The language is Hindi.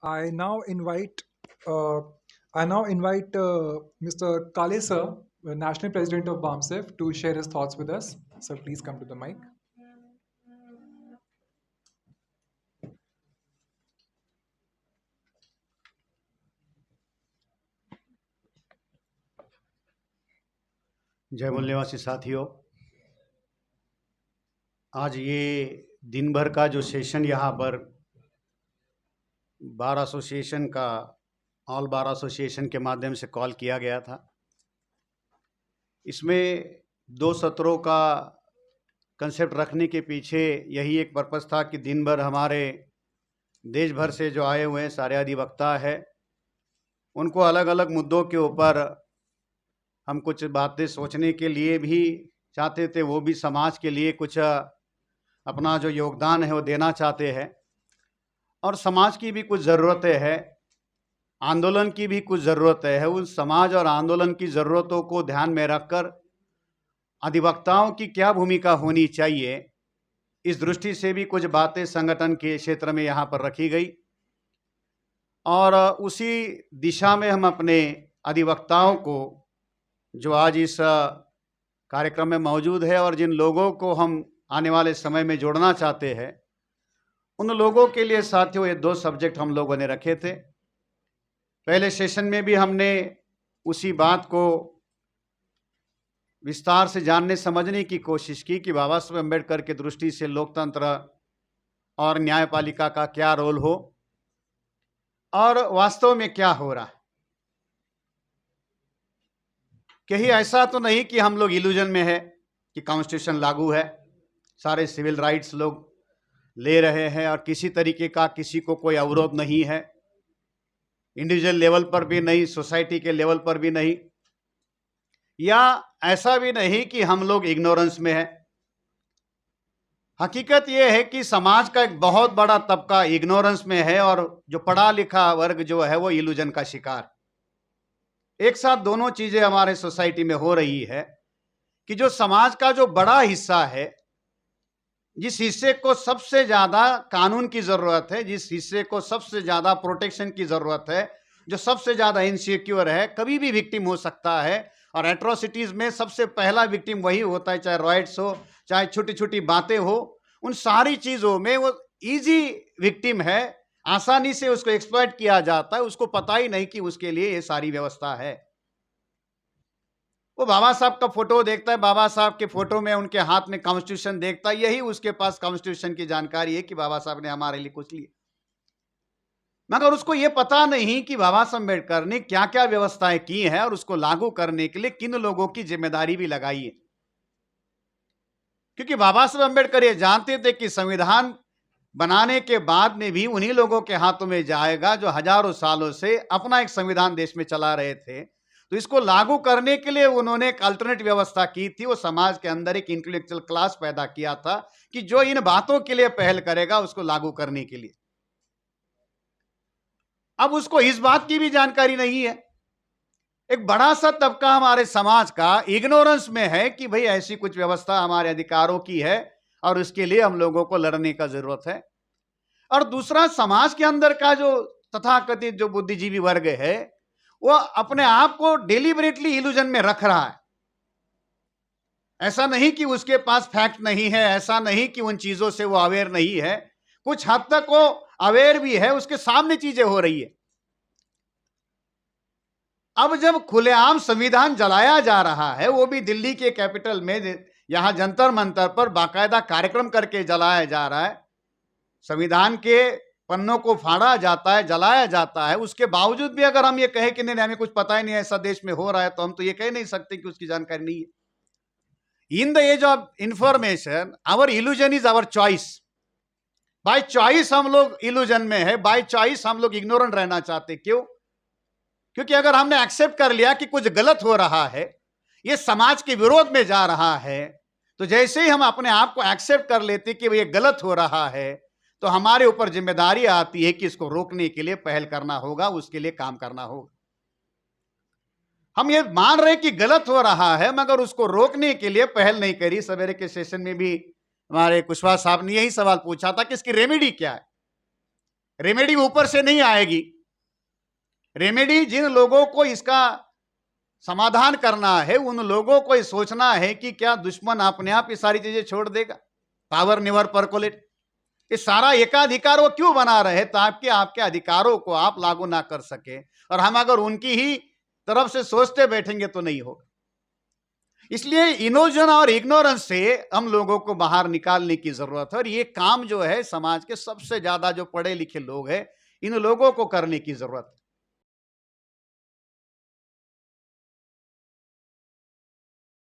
I now invite uh, Mr. Kale sir, the National President of BAMSEF, to share his thoughts with us. So please come to the mic. जय मूल निवासी साथियों, आज ये दिन भर का जो सेशन यहाँ पर बार एसोसिएशन का ऑल बार एसोसिएशन के माध्यम से कॉल किया गया था, इसमें 2 सत्रों का कंसेप्ट रखने के पीछे यही एक पर्पस था कि दिन भर हमारे देश भर से जो आए हुए सारे अधिवक्ता है, उनको अलग अलग मुद्दों के ऊपर हम कुछ बातें सोचने के लिए भी चाहते थे, वो भी समाज के लिए कुछ अपना जो योगदान है वो देना चाहते हैं। और समाज की भी कुछ ज़रूरतें हैं, आंदोलन की भी कुछ ज़रूरतें हैं। उन समाज और आंदोलन की ज़रूरतों को ध्यान में रखकर अधिवक्ताओं की क्या भूमिका होनी चाहिए, इस दृष्टि से भी कुछ बातें संगठन के क्षेत्र में यहाँ पर रखी गई। और उसी दिशा में हम अपने अधिवक्ताओं को, जो आज इस कार्यक्रम में मौजूद है और जिन लोगों को हम आने वाले समय में जोड़ना चाहते हैं, उन लोगों के लिए साथियों ये 2 सब्जेक्ट हम लोगों ने रखे थे। पहले सेशन में भी हमने उसी बात को विस्तार से जानने समझने की कोशिश की कि बाबा साहब अम्बेडकर की दृष्टि से लोकतंत्र और न्यायपालिका का क्या रोल हो और वास्तव में क्या हो रहा है। कहीं ऐसा तो नहीं कि हम लोग इल्यूजन में है कि कॉन्स्टिट्यूशन लागू है, सारे सिविल राइट्स लोग ले रहे हैं और किसी तरीके का किसी को कोई अवरोध नहीं है, इंडिविजुअल लेवल पर भी नहीं, सोसाइटी के लेवल पर भी नहीं, या ऐसा भी नहीं कि हम लोग इग्नोरेंस में है। हकीकत यह है कि समाज का एक बहुत बड़ा तबका इग्नोरेंस में है और जो पढ़ा लिखा वर्ग जो है वो इल्यूजन का शिकार। एक साथ दोनों चीजें हमारे सोसाइटी में हो रही है कि जो समाज का जो बड़ा हिस्सा है, जिस हिस्से को सबसे ज्यादा कानून की जरूरत है, जिस हिस्से को सबसे ज्यादा प्रोटेक्शन की जरूरत है, जो सबसे ज्यादा इनसिक्योर है, कभी भी विक्टिम हो सकता है। और एट्रोसिटीज में सबसे पहला विक्टिम वही होता है, चाहे राइट्स हो, चाहे छोटी छोटी बातें हो, उन सारी चीजों में वो इजी विक्टिम है, आसानी से उसको एक्सप्लॉइट किया जाता है, उसको पता ही नहीं कि उसके लिए ये सारी व्यवस्था है। वो बाबा साहब का फोटो देखता है, बाबा साहब के फोटो में उनके हाथ में कॉन्स्टिट्यूशन देखता है, यही उसके पास कॉन्स्टिट्यूशन की जानकारी है कि बाबा साहब ने हमारे लिए कुछ लिया। मगर उसको ये पता नहीं कि बाबा साहब अम्बेडकर ने क्या क्या व्यवस्थाएं की हैं और उसको लागू करने के लिए किन लोगों की जिम्मेदारी भी लगाई है। क्योंकि बाबा साहब अम्बेडकर ये जानते थे कि संविधान बनाने के बाद में भी उन्हीं लोगों के हाथों में जाएगा जो हजारों सालों से अपना एक संविधान देश में चला रहे थे। तो इसको लागू करने के लिए उन्होंने एक अल्टरनेट व्यवस्था की थी। वो समाज के अंदर एक इंटेलेक्चुअल क्लास पैदा किया था कि जो इन बातों के लिए पहल करेगा उसको लागू करने के लिए। अब उसको इस बात की भी जानकारी नहीं है। एक बड़ा सा तबका हमारे समाज का इग्नोरेंस में है कि भाई ऐसी कुछ व्यवस्था हमारे अधिकारों की है और उसके लिए हम लोगों को लड़ने का जरूरत है। और दूसरा, समाज के अंदर का जो तथाकथित जो बुद्धिजीवी वर्ग है, वो अपने आप को डेलिबरेटली इल्यूजन में रख रहा है। ऐसा नहीं कि उसके पास फैक्ट नहीं है, ऐसा नहीं कि उन चीजों से वो अवेयर नहीं है, कुछ हद तक वो अवेयर भी है, उसके सामने चीजें हो रही है। अब जब खुलेआम संविधान जलाया जा रहा है, वो भी दिल्ली के कैपिटल में, यहां जंतर मंतर पर बाकायदा कार्यक्रम करके जलाया जा रहा है, संविधान के पन्नों को फाड़ा जाता है, जलाया जाता है, उसके बावजूद भी अगर हम ये कहें कि नहीं हमें कुछ पता ही नहीं ऐसा देश में हो रहा है, तो हम तो ये कह नहीं सकते कि उसकी जानकारी नहीं है। In the age of information our illusion is our choice. By choice हम लोग इल्यूजन में है, बाय चॉइस हम लोग इग्नोरेंट रहना चाहते। क्यों? क्योंकि अगर हमने एक्सेप्ट कर लिया कि कुछ गलत हो रहा है, ये समाज के विरोध में जा रहा है, तो जैसे ही हम अपने आप को एक्सेप्ट कर लेते कि ये गलत हो रहा है, तो हमारे ऊपर जिम्मेदारी आती है कि इसको रोकने के लिए पहल करना होगा, उसके लिए काम करना होगा। हम ये मान रहे कि गलत हो रहा है, मगर उसको रोकने के लिए पहल नहीं करी। सवेरे के सेशन में भी हमारे कुशवाहा साहब ने यही सवाल पूछा था कि इसकी रेमेडी क्या है। रेमेडी ऊपर से नहीं आएगी। रेमेडी जिन लोगों को इसका समाधान करना है, उन लोगों को ये सोचना है कि क्या दुश्मन अपने आप ये सारी चीजें छोड़ देगा। पावर नेवर परकोलेट, ये सारा एकाधिकार वो क्यों बना रहे, ताकि आपके अधिकारों को आप लागू ना कर सके, और हम अगर उनकी ही तरफ से सोचते बैठेंगे तो नहीं होगा। इसलिए इनोजन और इग्नोरेंस से हम लोगों को बाहर निकालने की जरूरत है, और ये काम जो है समाज के सबसे ज्यादा जो पढ़े लिखे लोग हैं, इन लोगों को करने की जरूरत है।